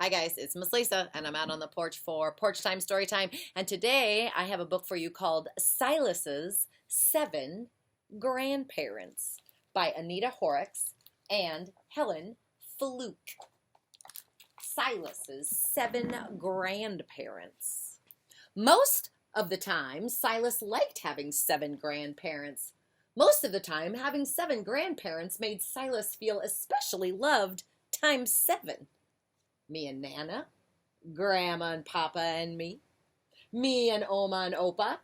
Hi guys, it's Miss Lisa, and I'm out on the porch for Porch Time Story Time. And today I have a book for you called Silas's Seven Grandparents by Anita Horrocks and Helen Fluke. Silas's Seven Grandparents. Most of the time, Silas liked having seven grandparents. Most of the time, having seven grandparents made Silas feel especially loved times seven. Me and Nana, Grandma and Papa and me and Oma and Opa,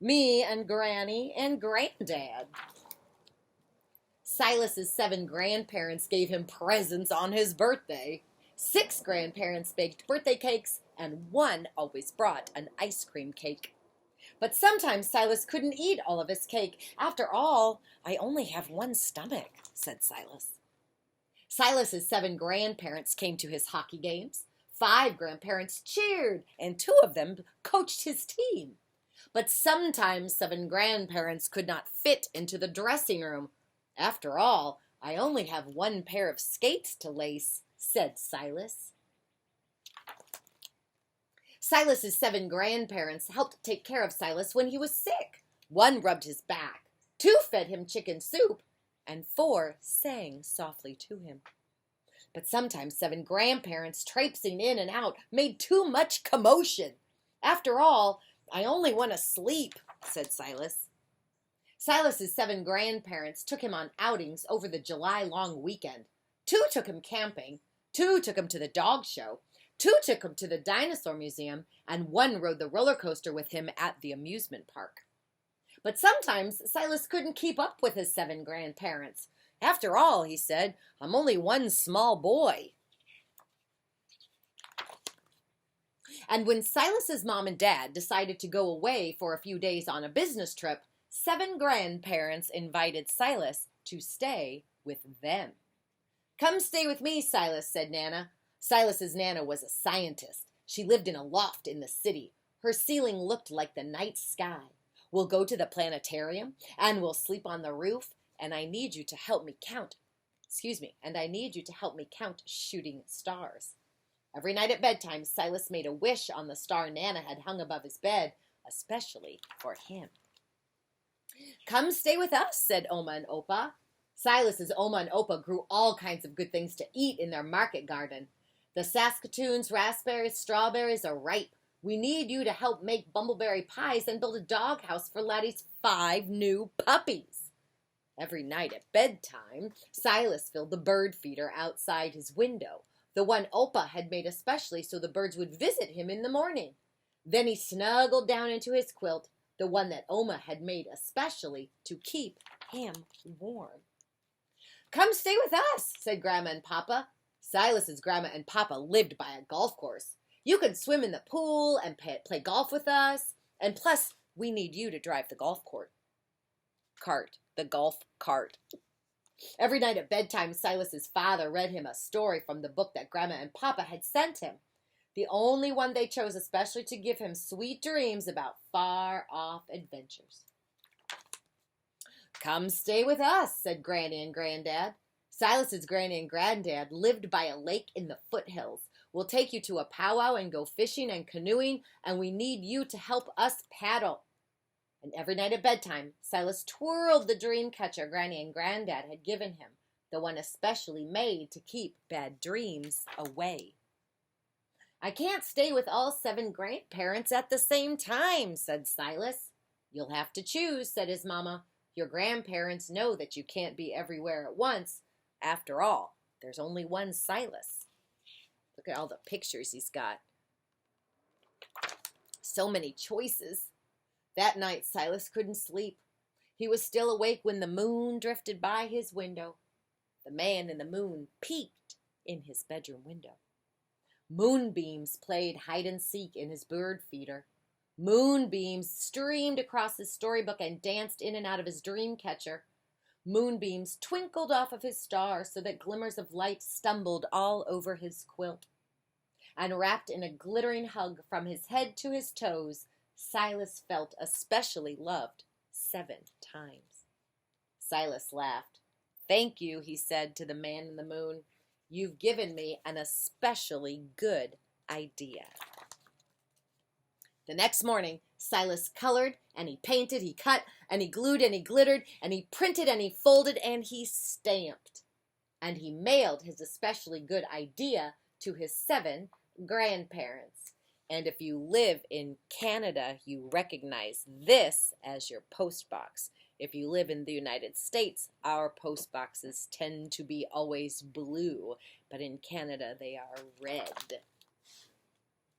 me and Granny and Granddad. Silas's seven grandparents gave him presents on his birthday. 6 grandparents baked birthday cakes, and 1 always brought an ice cream cake. But sometimes Silas couldn't eat all of his cake. After all, I only have 1 stomach, said Silas. Silas's 7 grandparents came to his hockey games. 5 grandparents cheered, and 2 of them coached his team. But sometimes 7 grandparents could not fit into the dressing room. After all, I only have 1 pair of skates to lace, said Silas. Silas's 7 grandparents helped take care of Silas when he was sick. 1 rubbed his back, 2 fed him chicken soup, and 4 sang softly to him. But sometimes 7 grandparents traipsing in and out made too much commotion. After all, I only want to sleep, said Silas. Silas's 7 grandparents took him on outings over the July long weekend. 2 took him camping, 2 took him to the dog show, 2 took him to the dinosaur museum, and 1 rode the roller coaster with him at the amusement park. But sometimes Silas couldn't keep up with his 7 grandparents. After all, he said, I'm only 1 small boy. And when Silas's mom and dad decided to go away for a few days on a business trip, 7 grandparents invited Silas to stay with them. Come stay with me, Silas, said Nana. Silas's Nana was a scientist. She lived in a loft in the city. Her ceiling looked like the night sky. We'll go to the planetarium, and we'll sleep on the roof, and I need you to help me count shooting stars. Every night at bedtime, Silas made a wish on the star Nana had hung above his bed, especially for him. Come stay with us, said Oma and Opa. Silas's Oma and Opa grew all kinds of good things to eat in their market garden. The Saskatoons, raspberries, strawberries are ripe. We need you to help make bumbleberry pies and build a doghouse for Laddie's 5 new puppies. Every night at bedtime, Silas filled the bird feeder outside his window, the one Opa had made especially so the birds would visit him in the morning. Then he snuggled down into his quilt, the one that Oma had made especially to keep him warm. Come stay with us, said Grandma and Papa. Silas's Grandma and Papa lived by a golf course. You can swim in the pool and play golf with us. And plus, we need you to drive the golf cart. Every night at bedtime, Silas's father read him a story from the book that Grandma and Papa had sent him. The only one they chose especially to give him sweet dreams about far-off adventures. Come stay with us, said Granny and Granddad. Silas's Granny and Granddad lived by a lake in the foothills. We'll take you to a powwow and go fishing and canoeing, and we need you to help us paddle. And every night at bedtime, Silas twirled the dream catcher Granny and Granddad had given him, the one especially made to keep bad dreams away. I can't stay with all 7 grandparents at the same time, said Silas. You'll have to choose, said his mama. Your grandparents know that you can't be everywhere at once. After all, there's only 1 Silas. Look at all the pictures he's got. So many choices. That night, Silas couldn't sleep. He was still awake when the moon drifted by his window. The man in the moon peeked in his bedroom window. Moonbeams played hide-and-seek in his bird feeder. Moonbeams streamed across his storybook and danced in and out of his dream catcher. Moonbeams twinkled off of his star so that glimmers of light stumbled all over his quilt. And wrapped in a glittering hug from his head to his toes, Silas felt especially loved 7 times. Silas laughed. Thank you, he said to the man in the moon. You've given me an especially good idea. The next morning, Silas colored, and he painted, he cut, and he glued, and he glittered, and he printed, and he folded, and he stamped. And he mailed his especially good idea to his 7 grandparents. And if you live in Canada, you recognize this as your post box. If you live in the United States, our post boxes tend to be always blue, but in Canada they are red.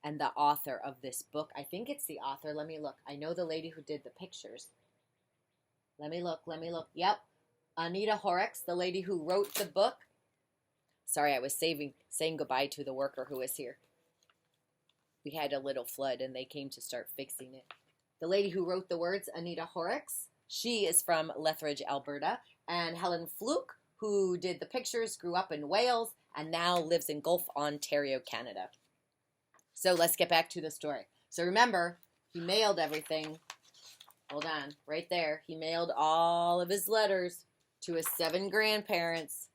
And the author of this book, I think it's the author, let me look. I know the lady who did the pictures. Let me look. Yep, Anita Horrocks, the lady who wrote the book. Sorry, I was saying goodbye to the worker who was here. We had a little flood and they came to start fixing it. The lady who wrote the words, Anita Horrocks, she is from Lethbridge, Alberta. And Helen Fluke, who did the pictures, grew up in Wales and now lives in Guelph, Ontario, Canada. So let's get back to the story. So remember, he mailed everything. Hold on, right there. He mailed all of his letters to his 7 grandparents.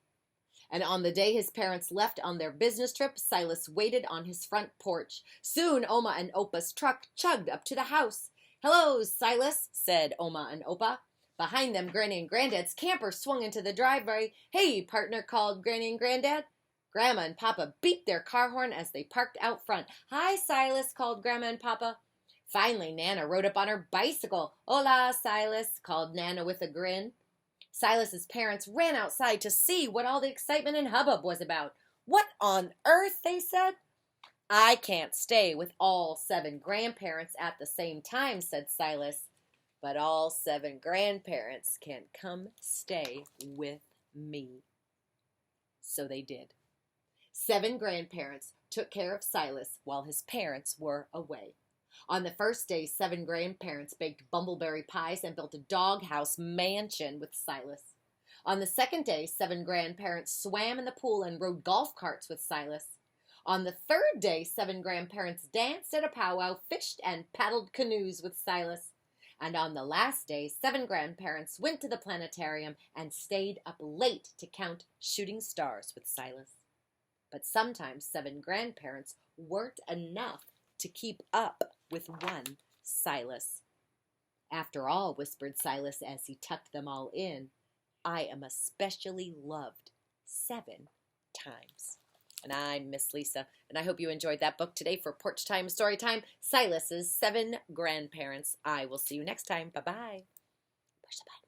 And on the day his parents left on their business trip, Silas waited on his front porch. Soon, Oma and Opa's truck chugged up to the house. "Hello, Silas," said Oma and Opa. Behind them, Granny and Granddad's camper swung into the driveway. "Hey, partner," called Granny and Granddad. Grandma and Papa beeped their car horn as they parked out front. "Hi, Silas," called Grandma and Papa. Finally, Nana rode up on her bicycle. "Hola, Silas," called Nana with a grin. Silas's parents ran outside to see what all the excitement and hubbub was about. "What on earth?" they said. "I can't stay with all 7 grandparents at the same time," said Silas. "But all 7 grandparents can come stay with me." So they did. 7 grandparents took care of Silas while his parents were away. On the first day, 7 grandparents baked bumbleberry pies and built a doghouse mansion with Silas. On the second day, 7 grandparents swam in the pool and rode golf carts with Silas. On the third day, 7 grandparents danced at a powwow, fished, and paddled canoes with Silas. And on the last day, 7 grandparents went to the planetarium and stayed up late to count shooting stars with Silas. But sometimes 7 grandparents weren't enough to keep up with one Silas. "After all," whispered Silas as he tucked them all in, "I am especially loved 7 times." And I'm Miss Lisa, and I hope you enjoyed that book today for Porch Time Story Time, Silas's 7 Grandparents. I will see you next time. Bye-bye. Push the button.